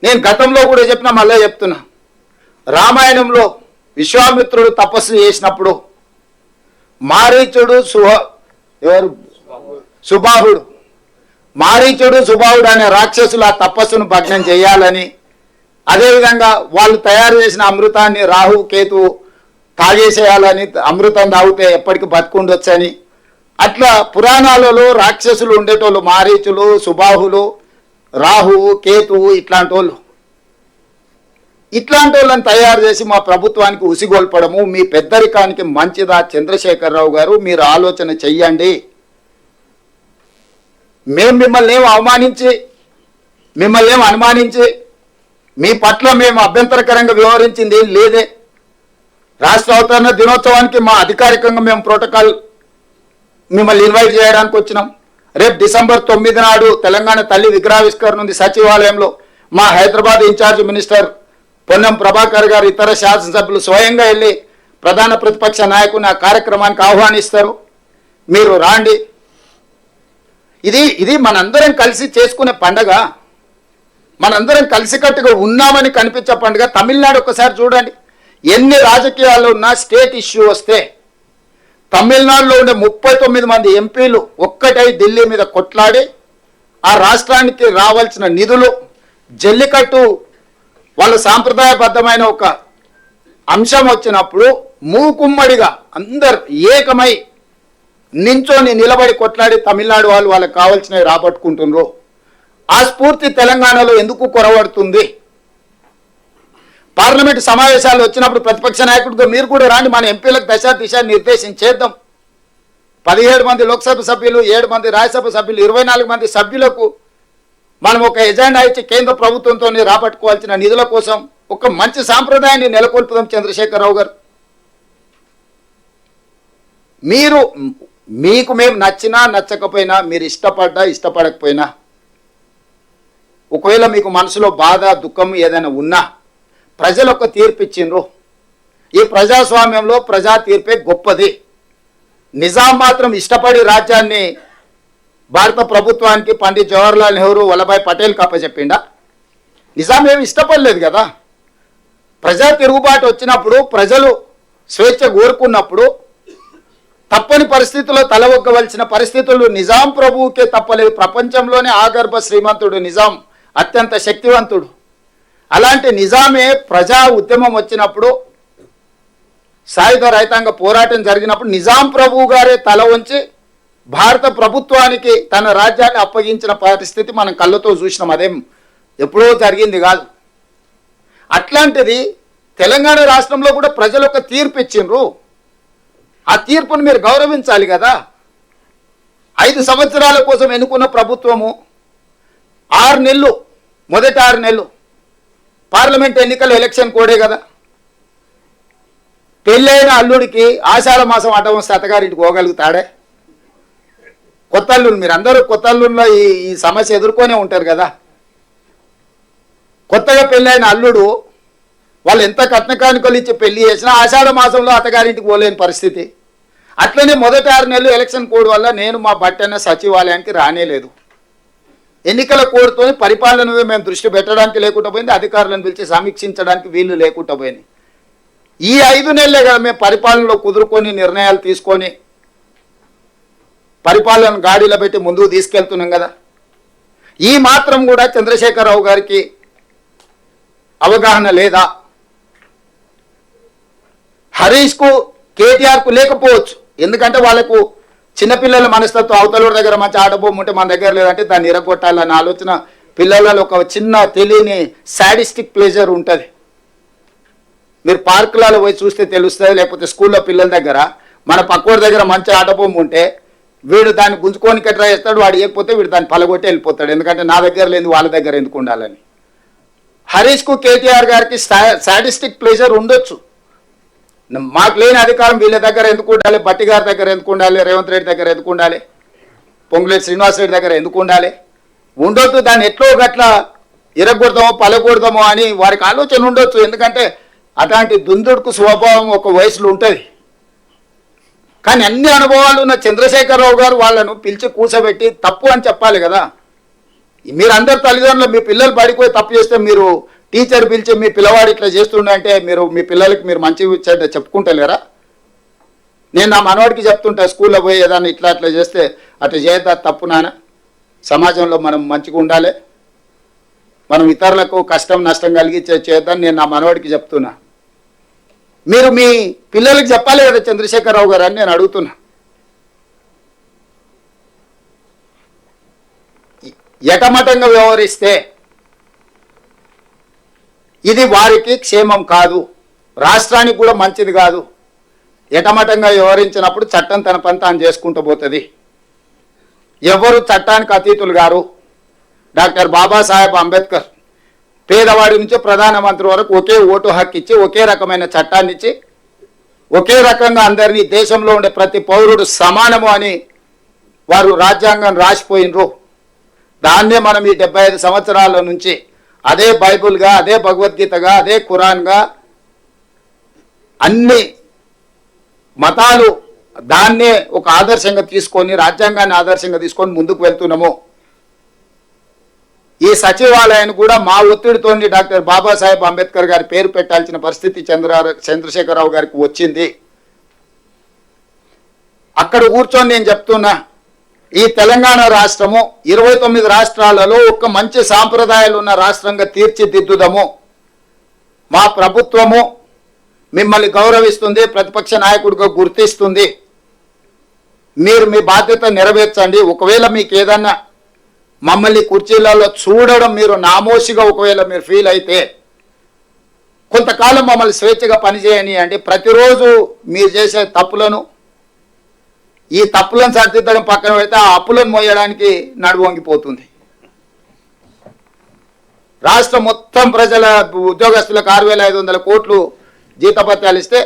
నేను గతంలో కూడా చెప్పినా మళ్ళీ చెప్తున్నా, రామాయణంలో విశ్వామిత్రుడు తపస్సు చేసినప్పుడు మారీచుడు సుబాహుడు మారీచుడు సుబాహుడు అనే రాక్షసులు ఆ తపస్సును భగ్నం చేయాలని, అదేవిధంగా వాళ్ళు తయారు చేసిన అమృతాన్ని రాహు కేతు తాగేసేయాలని, అమృతం తాగితే ఎప్పటికీ బతుకుండొచ్చని, అట్లా పురాణాలలో రాక్షసులు ఉండేటోళ్ళు మారీచులు సుబాహులు రాహువు కేతువు ఇట్లాంటి వాళ్ళని తయారు చేసి మా ప్రభుత్వానికి ఉసిగొల్పడము మీ పెద్దరికానికి మంచిదా? చంద్రశేఖరరావు గారు, మీరు ఆలోచన చెయ్యండి. మేము మిమ్మల్ని ఏం అనుమానించి మీ పట్ల మేము అభ్యంతరకరంగా వ్యవహరించింది ఏం లేదే. రాష్ట్ర అవతరణ దినోత్సవానికి మా అధికారికంగా మేము ప్రోటోకాల్ మిమ్మల్ని ఇన్వైట్ చేయడానికి వచ్చినాం. రేపు డిసెంబర్ 9 నాడు తెలంగాణ తల్లి విగ్రహావిష్కరణ ఉంది సచివాలయంలో. మా హైదరాబాద్ ఇన్ఛార్జ్ మినిస్టర్ పొన్నం ప్రభాకర్ గారు, ఇతర శాసనసభ్యులు స్వయంగా వెళ్ళి ప్రధాన ప్రతిపక్ష నాయకుని ఆ కార్యక్రమానికి ఆహ్వానిస్తారు. మీరు రాండి. ఇది మనందరం కలిసి చేసుకునే పండగ, మనందరం కలిసికట్టుగా ఉన్నామని కనిపించే పండుగ. తమిళనాడు ఒకసారి చూడండి, ఎన్ని రాజకీయాల్లో ఉన్నా స్టేట్ ఇష్యూ వస్తే తమిళనాడులో ఉండే 39 మంది ఎంపీలు ఒక్కటై ఢిల్లీ మీద కొట్లాడి ఆ రాష్ట్రానికి రావాల్సిన నిధులు, జల్లికట్టు వాళ్ళ సాంప్రదాయబద్ధమైన ఒక అంశం వచ్చినప్పుడు మూకుమ్మడిగా అందరు ఏకమై నించోని నిలబడి కొట్లాడి తమిళనాడు వాళ్ళు వాళ్ళకి కావాల్సినవి రాబట్టుకుంటున్నారు. ఆ స్ఫూర్తి తెలంగాణలో ఎందుకు కొరవడుతుంది? పార్లమెంటు సమావేశాలు వచ్చినప్పుడు ప్రతిపక్ష నాయకుడితో మీరు కూడా రాండి, మన ఎంపీలకు దిశ నిర్దేశించేద్దాం. 17 మంది లోక్సభ సభ్యులు, 7 మంది రాజ్యసభ సభ్యులు, 24 మంది సభ్యులకు మనం ఒక ఎజెండా ఇచ్చి కేంద్ర ప్రభుత్వంతో రాబట్టుకోవాల్సిన నిధుల కోసం ఒక మంచి సాంప్రదాయాన్ని నెలకొల్పుదాం. చంద్రశేఖరరావు గారు, మీకు మేము నచ్చినా నచ్చకపోయినా, మీరు ఇష్టపడకపోయినా, ఒకవేళ మీకు మనసులో బాధ దుఃఖం ఏదైనా ఉన్నా ప్రజలు ఒక తీర్పు ఇచ్చిండ్రు. ఈ ప్రజాస్వామ్యంలో ప్రజా తీర్పే గొప్పది. నిజాం మాత్రం ఇష్టపడి రాజ్యాన్ని భారత ప్రభుత్వానికి పండిత్ జవహర్లాల్ నెహ్రూ వల్లభాయ్ పటేల్కి అప్పచెప్పిండా? నిజాం ఏమి ఇష్టపడలేదు కదా. ప్రజా తిరుగుబాటు వచ్చినప్పుడు, ప్రజలు స్వేచ్ఛ కోరుకున్నప్పుడు తప్పని పరిస్థితుల్లో తలవొగ్గవలసిన పరిస్థితులు నిజాం ప్రభువుకే తప్పలేదు. ప్రపంచంలోనే ఆగర్భ శ్రీమంతుడు నిజాం, అత్యంత శక్తివంతుడు. అలాంటి నిజామే ప్రజా ఉద్యమం వచ్చినప్పుడు, సాయుధ రైతాంగ పోరాటం జరిగినప్పుడు నిజాం ప్రభువు గారే తల వంచి భారత ప్రభుత్వానికి తన రాజ్యాన్ని అప్పగించిన పరిస్థితి మనం కళ్ళతో చూసినాం. అదేం ఎప్పుడో జరిగింది కాదు. అట్లాంటిది తెలంగాణ రాష్ట్రంలో కూడా ప్రజలు ఒక తీర్పు ఇచ్చిండ్రు. ఆ తీర్పును మీరు గౌరవించాలి కదా. 5 సంవత్సరాల కోసం ఎన్నుకున్న ప్రభుత్వము 6 నెలలు, మొదటి 6 నెలలు పార్లమెంట్ ఎన్నికల ఎలక్షన్ కోడే కదా. పెళ్ళైన అల్లుడికి ఆషాఢ మాసం అడ్డం వస్తే అత్తగారింటికి పోగలుగుతాడే? కొత్త అల్లుడు, మీరు అందరూ కొత్త అల్లుడిలో ఈ సమస్య ఎదుర్కొనే ఉంటారు కదా. కొత్తగా పెళ్ళైన అల్లుడు వాళ్ళు ఎంత కట్నకానుకలు ఇచ్చి పెళ్లి చేసినా ఆషాఢ మాసంలో అత్తగారింటికి పోలేని పరిస్థితి. అట్లనే మొదటి 6 నెలలు ఎలక్షన్ కోడ్ వల్ల నేను మా బట్టన్న సచివాలయానికి రానేలేదు. ఎన్నికల కోడ్తో పరిపాలన మేము దృష్టి పెట్టడానికి లేకుండా పోయింది, అధికారులను పిలిచి సమీక్షించడానికి వీళ్ళు లేకుండా పోయింది. ఈ 5 నెలలే కదా మేము పరిపాలనలో కుదురుకొని నిర్ణయాలు తీసుకొని పరిపాలన గాడిలో పెట్టి ముందుకు తీసుకెళ్తున్నాం కదా. ఈ మాత్రం కూడా చంద్రశేఖరరావు గారికి అవగాహన లేదా? హరీష్కు కేటీఆర్కు లేకపోవచ్చు, ఎందుకంటే వాళ్ళకు చిన్నపిల్లల మనస్తత్వం, అవతల దగ్గర మంచి ఆటబొమ్మ ఉంటే మన దగ్గర లేదంటే దాన్ని ఇరగొట్టాలన్న ఆలోచన పిల్లలలో ఒక చిన్న తెలియని సాడిస్టిక్ ప్లెజర్ ఉంటుంది. మీరు పార్కులలో పోయి చూస్తే తెలుస్తుంది, లేకపోతే స్కూల్లో పిల్లల దగ్గర మన పక్కోడి దగ్గర మంచి ఆటబొమ్మ ఉంటే వీడు దాన్ని గుంజుకోనికి ట్రై చేస్తాడు, వాడు ఇవ్వకపోతే వీడు దాన్ని పలగొట్టి వెళ్ళిపోతాడు, ఎందుకంటే నా దగ్గర లేదు వాళ్ళ దగ్గర ఎందుకు ఉండాలని. హరీష్కు కేటీఆర్ గారికి సాడిస్టిక్ ప్లెజర్ ఉండొచ్చు. మాకు లేని అధికారం వీళ్ళ దగ్గర ఎందుకు ఉండాలి, బట్టి గారి దగ్గర ఎందుకు ఉండాలి, రేవంత్ రెడ్డి దగ్గర ఎందుకు ఉండాలి, పొంగులేటి శ్రీనివాస్ రెడ్డి దగ్గర ఎందుకు ఉండాలి? ఉండొద్దు. దాన్ని ఎట్లో గట్లా ఇరగొడదామో పలగొడదామో అని వారికి ఆలోచన ఉండొచ్చు, ఎందుకంటే అట్లాంటి దుందుడుకు స్వభావం ఒక వయసులో ఉంటుంది. కానీ అన్ని అనుభవాలు ఉన్న చంద్రశేఖరరావు గారు వాళ్ళను పిలిచి కూర్చోబెట్టి తప్పు అని చెప్పాలి కదా. మీరు అందరు తల్లిదండ్రులు మీ పిల్లలు పడిపోయి తప్పు చేస్తే మీరు టీచర్ పిలిచి మీ పిల్లవాడు ఇట్లా చేస్తుండే మీరు మీ పిల్లలకి మీరు మంచి చెప్పుకుంటలేరా? నేను నా మనవాడికి చెప్తుంటా, స్కూల్లో పోయి ఏదన్నా ఇట్లా అట్లా చేస్తే అట్లా చేయద్దా, తప్పు నాన్న, సమాజంలో మనం మంచిగా ఉండాలి, మనం ఇతరులకు కష్టం నష్టం కలిగి చేద్దాం నేను నా మనవాడికి చెప్తున్నా. మీరు మీ పిల్లలకి చెప్పాలి కదా చంద్రశేఖరరావు గారు అని నేను అడుగుతున్నా. ఎటమటంగా వ్యవహరిస్తే ఇది వారికి క్షేమం కాదు, రాష్ట్రానికి కూడా మంచిది కాదు. ఎటమటంగా వ్యవహరించినప్పుడు చట్టం తన పని తాను చేసుకుంటూ పోతుంది. ఎవరు చట్టానికి అతీతులు గారు? డాక్టర్ బాబాసాహెబ్ అంబేద్కర్ పేదవాడి నుంచి ప్రధానమంత్రి వరకు ఒకే ఓటు హక్కు ఇచ్చి, ఒకే రకమైన చట్టాన్ని ఇచ్చి, ఒకే రకంగా అందరినీ దేశంలో ఉండే ప్రతి పౌరుడు సమానము అని వారు రాజ్యాంగం రాసిపోయినరు. దాన్నే మనం ఈ 75 సంవత్సరాల నుంచి అదే బైబుల్గా, అదే భగవద్గీతగా, అదే ఖురాన్గా, అన్ని మతాలు దాన్నే ఒక ఆదర్శంగా తీసుకొని, రాజ్యాంగాన్ని ఆదర్శంగా తీసుకొని ముందుకు వెళ్తున్నాము. ఈ సచివాలయాన్ని కూడా మా ఒత్తిడితో డాక్టర్ బాబాసాహెబ్ అంబేద్కర్ గారి పేరు పెట్టాల్సిన పరిస్థితి చంద్రశేఖరరావు గారికి వచ్చింది. అక్కడ కూర్చొని నేను చెప్తున్నా, ఈ తెలంగాణ రాష్ట్రము 29 రాష్ట్రాలలో ఒక మంచి సాంప్రదాయాలు ఉన్న రాష్ట్రంగా తీర్చిదిద్దుదాము. మా ప్రభుత్వము మిమ్మల్ని గౌరవిస్తుంది, ప్రతిపక్ష నాయకుడిగా గుర్తిస్తుంది. మీరు మీ బాధ్యత నెరవేర్చండి. ఒకవేళ మీకు ఏదన్నా మమ్మల్ని కుర్చీలలో చూడడం మీరు నామోషిగా ఒకవేళ మీరు ఫీల్ అయితే కొంతకాలం మమ్మల్ని స్వేచ్ఛగా పనిచేయనియండి. ప్రతిరోజు మీరు చేసే తప్పులను, ఈ తప్పులను సరిదిద్దడం పక్కన పెడితే ఆ అప్పులను మోయడానికి నడువు వంగిపోతుంది. రాష్ట్రం మొత్తం ప్రజల ఉద్యోగస్తులకు 6,500 కోట్లు జీతభత్యాలు ఇస్తే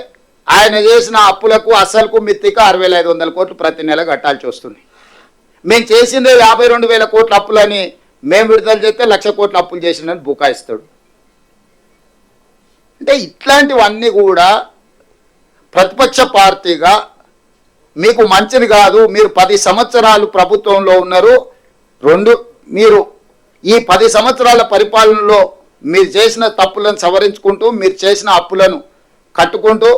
ఆయన చేసిన అప్పులకు అసలుకు మిత్తికి 6,500 కోట్లు ప్రతి నెల కట్టాల్సి వస్తుంది. మేము చేసిందే 52,000 కోట్ల అప్పులని మేము విడుదల చేస్తే 1,00,000 కోట్ల అప్పులు చేసిందని బుకాయిస్తాడు. అంటే ఇట్లాంటివన్నీ కూడా ప్రతిపక్ష పార్టీగా మీకు మంచిది కాదు. మీరు 10 సంవత్సరాలు ప్రభుత్వంలో ఉన్నారు. మీరు ఈ 10 సంవత్సరాల పరిపాలనలో మీరు చేసిన తప్పులను సవరించుకుంటూ, మీరు చేసిన అప్పులను కట్టుకుంటూ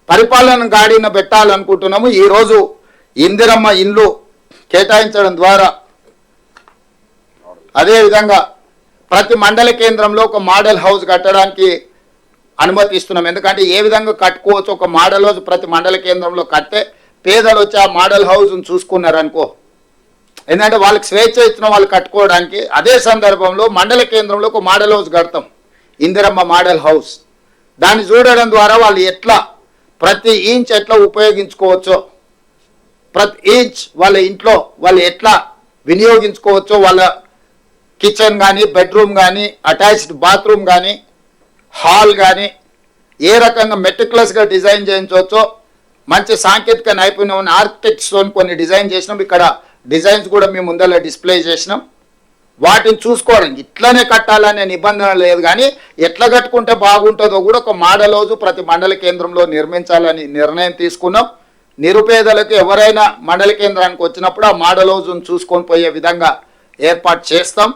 పరిపాలన గాడిన పెట్టాలనుకుంటున్నాము. ఈరోజు ఇందిరమ్మ ఇండ్లు కేటాయించడం ద్వారా, అదేవిధంగా ప్రతి మండల కేంద్రంలో ఒక మోడల్ హౌస్ కట్టడానికి అనుమతి ఇస్తున్నాం. ఎందుకంటే ఏ విధంగా కట్టుకోవచ్చు, ఒక మోడల్ హౌస్ ప్రతి మండల కేంద్రంలో కడితే పేదలు వచ్చి ఆ మోడల్ హౌస్ను చూసుకున్నారనుకో, ఎందుకంటే వాళ్ళకి స్వేచ్ఛ ఇచ్చిన వాళ్ళు కట్టుకోవడానికి. అదే సందర్భంలో మండల కేంద్రంలో ఒక మోడల్ హౌస్ కడతాం, ఇందిరమ్మ మోడల్ హౌస్. దాన్ని చూడడం ద్వారా వాళ్ళు ఎట్లా ప్రతి ఇంచ్ ఎట్లా ఉపయోగించుకోవచ్చో, ప్రతి ఇంచ్ వాళ్ళ ఇంట్లో వాళ్ళు ఎట్లా వినియోగించుకోవచ్చో, వాళ్ళ కిచెన్ కానీ, బెడ్రూమ్ కానీ, అటాచ్డ్ బాత్రూమ్ కానీ, హాల్ కానీ ఏ రకంగా మెటిక్యులస్గా డిజైన్ చేయించవచ్చో, మంచి సాంకేతిక నైపుణ్యం ఉన్న ఆర్కిటెక్ట్స్తో కొన్ని డిజైన్ చేసినాం. ఇక్కడ డిజైన్స్ కూడా మేము ముందర డిస్ప్లే చేసినాం. వాటిని చూసుకోవడం, ఇట్లనే కట్టాలనే నిబంధన లేదు, కానీ ఎట్లా కట్టుకుంటే బాగుంటుందో కూడా ఒక మోడల్ హౌస్ ప్రతి మండల కేంద్రంలో నిర్మించాలని నిర్ణయం తీసుకున్నాం. నిరుపేదలకు ఎవరైనా మండల కేంద్రానికి వచ్చినప్పుడు ఆ మోడల్ హౌస్ను చూసుకొని పోయే విధంగా ఏర్పాటు చేస్తాం.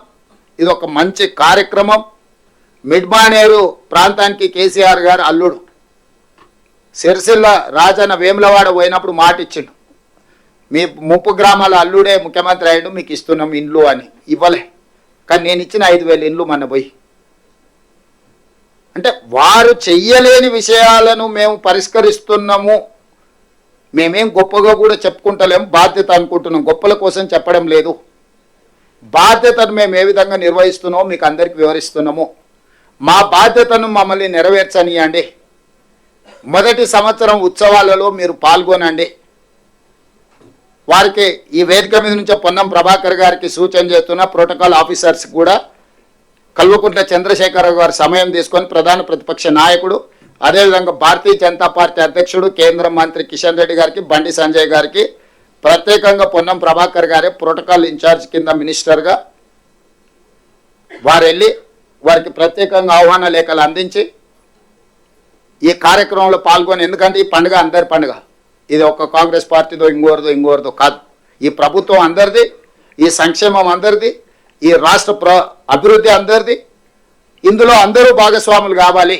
ఇది ఒక మంచి కార్యక్రమం. మిడ్మానేరు ప్రాంతానికి కేసీఆర్ గారు అల్లుడు సిరిసిల్ల రాజన్న వేములవాడ పోయినప్పుడు మాట ఇచ్చిండు, మీ ముప్పు గ్రామాల అల్లుడే ముఖ్యమంత్రి అయ్యాడు, మీకు ఇస్తున్నాం ఇండ్లు అని. ఇవ్వలే, కానీ నేను ఇచ్చిన 5,000 ఇండ్లు మన పోయి. అంటే వారు చెయ్యలేని విషయాలను మేము పరిష్కరిస్తున్నాము. మేమేం గొప్పగా కూడా చెప్పుకుంటలేము, బాధ్యత అనుకుంటున్నాం. గొప్పల కోసం చెప్పడం లేదు. బాధ్యతను మేము ఏ విధంగా నిర్వహిస్తున్నామో మీకు అందరికీ వివరిస్తున్నాము. మా బాధ్యతను మమ్మల్ని నెరవేర్చనియండి. మొదటి సంవత్సరం ఉత్సవాలలో మీరు పాల్గొనండి. వారికి ఈ వేదిక మీద నుంచే పొన్నం ప్రభాకర్ గారికి సూచన చేస్తున్న ప్రోటోకాల్ ఆఫీసర్స్ కూడా కల్వకుంట్ల చంద్రశేఖరరావు గారు సమయం తీసుకొని ప్రధాన ప్రతిపక్ష నాయకుడు, అదేవిధంగా భారతీయ జనతా పార్టీ అధ్యక్షుడు కేంద్ర మంత్రి కిషన్ రెడ్డి గారికి, బండి సంజయ్ గారికి ప్రత్యేకంగా పొన్నం ప్రభాకర్ గారే ప్రోటోకాల్ ఇన్ఛార్జ్ కింద మినిస్టర్గా వారు వెళ్ళి వారికి ప్రత్యేకంగా ఆహ్వాన లేఖలు అందించి ఈ కార్యక్రమంలో పాల్గొని, ఎందుకంటే ఈ పండుగ అందరి పండుగ, ఇది ఒక కాంగ్రెస్ పార్టీదో ఇంకోరిదో కాదు, ఈ ప్రభుత్వం అందరిది. ఈ సంక్షేమం అందరిది, ఈ రాష్ట్ర అభివృద్ధి అందరిది. ఇందులో అందరూ భాగస్వాములు కావాలి,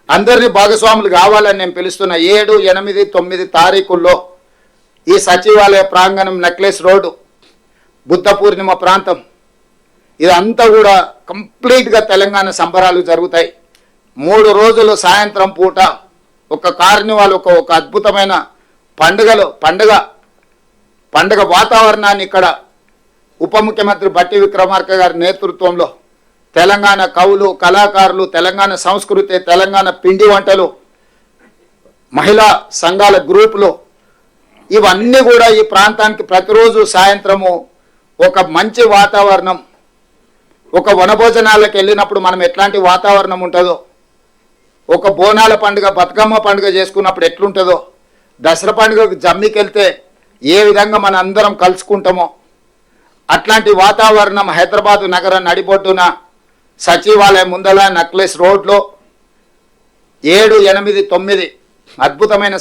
అందరినీ భాగస్వాములు కావాలని నేను పిలుస్తున్న 7, 8, 9 తారీఖుల్లో ఈ సచివాలయ ప్రాంగణం, నెక్లెస్ రోడ్డు, బుద్ధ పూర్ణిమ ప్రాంతం, ఇదంతా కూడా కంప్లీట్గా తెలంగాణ సంబరాలు జరుగుతాయి. 3 రోజులు సాయంత్రం పూట ఒక కార్నివాల్, ఒక అద్భుతమైన పండుగ వాతావరణాన్ని ఇక్కడ ఉప ముఖ్యమంత్రి బట్టి విక్రమార్క గారి నేతృత్వంలో తెలంగాణ కవులు, కళాకారులు, తెలంగాణ సంస్కృతి, తెలంగాణ పిండి వంటలు, మహిళా సంఘాల గ్రూపులు, ఇవన్నీ కూడా ఈ ప్రాంతానికి ప్రతిరోజు సాయంత్రము ఒక మంచి వాతావరణం, ఒక వనభోజనాలకు వెళ్ళినప్పుడు మనం ఎట్లాంటి వాతావరణం ఉంటుందో, ఒక బోనాల పండుగ, బతుకమ్మ పండుగ చేసుకున్నప్పుడు ఎట్లుంటుందో, దసరా పండుగకు జమ్మికి వెళ్తే ఏ విధంగా మన అందరం కలుసుకుంటామో అట్లాంటి వాతావరణం హైదరాబాదు నగరం నడిబొడ్డున సచివాలయం ముందల నెక్లెస్ రోడ్లో 7, 8, 9 అద్భుతమైన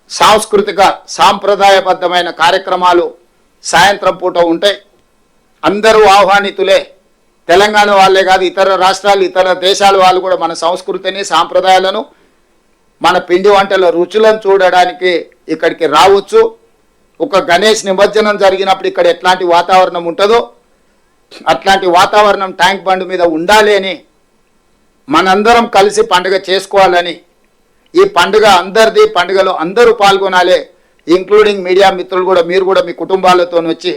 సాంస్కృతిక సాంప్రదాయబద్ధమైన కార్యక్రమాలు సాయంత్రం పూట ఉంటాయి. అందరూ ఆహ్వానితులే, తెలంగాణ వాళ్ళే కాదు, ఇతర రాష్ట్రాలు, ఇతర దేశాల వాళ్ళు కూడా మన సంస్కృతిని, సాంప్రదాయాలను, మన పిండి వంటల రుచులను చూడడానికి ఇక్కడికి రావచ్చు. ఒక గణేష్ నిమజ్జనం జరిగినప్పుడు ఇక్కడ ఎట్లాంటి వాతావరణం ఉంటుందో అట్లాంటి వాతావరణం ట్యాంక్ బండ్ మీద ఉండాలి అని, మనందరం కలిసి పండుగ చేసుకోవాలని, ఈ పండుగ అందరిది, పండుగలో అందరూ పాల్గొనాలి, ఇంక్లూడింగ్ మీడియా మిత్రులు కూడా. మీరు కూడా మీ కుటుంబాలతో వచ్చి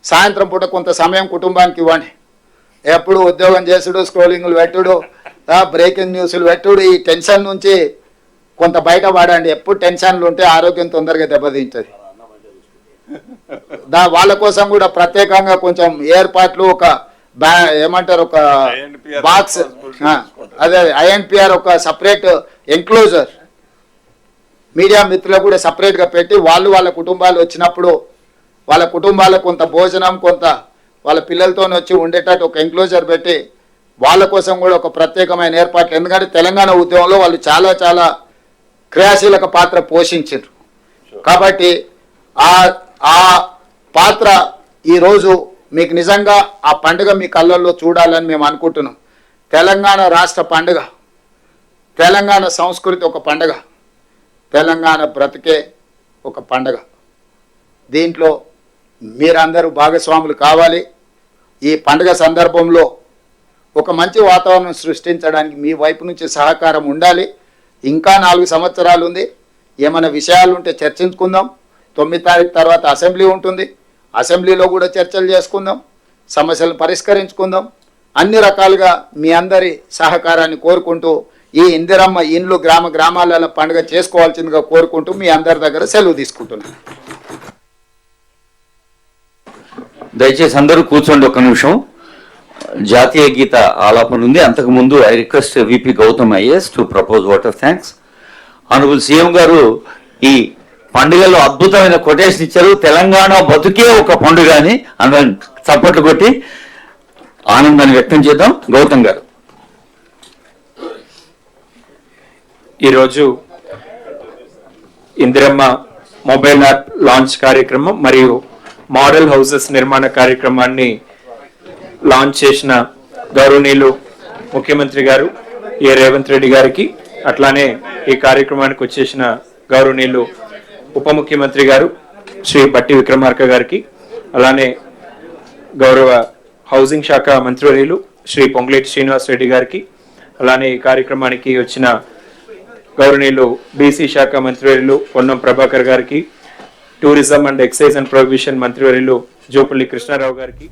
సాయంత్రం పూట కొంత సమయం కుటుంబానికి ఇవ్వండి. ఎప్పుడు ఉద్యోగం చేసుడు, స్క్రోలింగ్లు పెట్టుడు, బ్రేకింగ్ న్యూస్లు పెట్టుడు, ఈ టెన్షన్ నుంచి కొంత బయటపడండి. ఎప్పుడు టెన్షన్లు ఉంటే ఆరోగ్యం తొందరగా దెబ్బతింటుంది. వాళ్ళ కోసం కూడా ప్రత్యేకంగా కొంచెం ఏర్పాట్లు, ఒక ఏమంటారు, ఒక బాక్స్, అదే INPR ఒక సపరేట్ ఎంక్లోజర్ మీడియా మిత్రులకు కూడా సపరేట్గా పెట్టి, వాళ్ళ కుటుంబాలు వచ్చినప్పుడు వాళ్ళ కుటుంబాలకు కొంత భోజనం, కొంత వాళ్ళ పిల్లలతో వచ్చి ఉండేటట్టు ఒక ఎంక్లోజర్ పెట్టి వాళ్ళ కోసం కూడా ఒక ప్రత్యేకమైన ఏర్పాట్లు. ఎందుకంటే తెలంగాణ ఉద్యమంలో వాళ్ళు చాలా చాలా క్రియాశీలక పాత్ర పోషించారు. కాబట్టి ఆ పాత్ర ఈరోజు మీకు నిజంగా ఆ పండుగ మీ కళ్ళల్లో చూడాలని మేము అనుకుంటున్నాం. తెలంగాణ రాష్ట్ర పండుగ, తెలంగాణ సంస్కృతి ఒక పండుగ, తెలంగాణ బ్రతికే ఒక పండుగ. దీంట్లో మీరందరూ భాగస్వాములు కావాలి. ఈ పండుగ సందర్భంలో ఒక మంచి వాతావరణం సృష్టించడానికి మీ వైపు నుంచి సహకారం ఉండాలి. ఇంకా 4 సంవత్సరాలు ఉంది. ఏమైనా విషయాలు ఉంటే చర్చించుకుందాం. 9 తారీఖు తర్వాత అసెంబ్లీ ఉంటుంది, అసెంబ్లీలో కూడా చర్చలు చేసుకుందాం, సమస్యలు పరిష్కరించుకుందాం. అన్ని రకాలుగా మీ అందరి సహకారాన్ని కోరుకుంటూ ఈ ఇందిరమ్మ ఇండ్లు గ్రామాలలో పండుగ చేసుకోవాల్సిందిగా కోరుకుంటూ మీ అందరి దగ్గర సెలవు తీసుకుంటున్నాను. దయచేసి అందరూ కూర్చోండి ఒక నిమిషం. జాతీయ గీత ఆలాపన ఉంది. అంతకుముందు I request VP Gautam IAS to propose vote of thanks. Honourable CM గారు ఈ పండుగలో అద్భుతమైన కొటేషన్ ఇచ్చారు. తెలంగాణ బతుకే ఒక పండుగ అని అందరం చప్పట్లు కొట్టి ఆనందాన్ని వ్యక్తం చేద్దాం. గౌతమ్ గారు. ఈరోజు ఇందిరమ్మ మొబైల్ యాప్ లాంచ్ కార్యక్రమం మరియు మోడల్ హౌసెస్ నిర్మాణ కార్యక్రమాన్ని లాంచ్ చేసిన గౌరవనీయులు ముఖ్యమంత్రి గారు రేవంత్ రెడ్డి గారికి, అట్లానే ఈ కార్యక్రమానికి వచ్చేసిన గౌరవనీయులు ఉప ముఖ్యమంత్రి గారు శ్రీ బట్టి విక్రమార్క గారికి, అలానే గౌరవ హౌసింగ్ శాఖ మంత్రివర్యులు శ్రీ పొంగులేటి శ్రీనివాస్ రెడ్డి గారికి, అలానే ఈ కార్యక్రమానికి వచ్చిన గౌరవనీయులు BC శాఖ మంత్రివర్యులు పొన్నం ప్రభాకర్ గారికి, tourism and excise and prohibition మంత్రివర్యులు జోపల్లి కృష్ణారావు గారికి,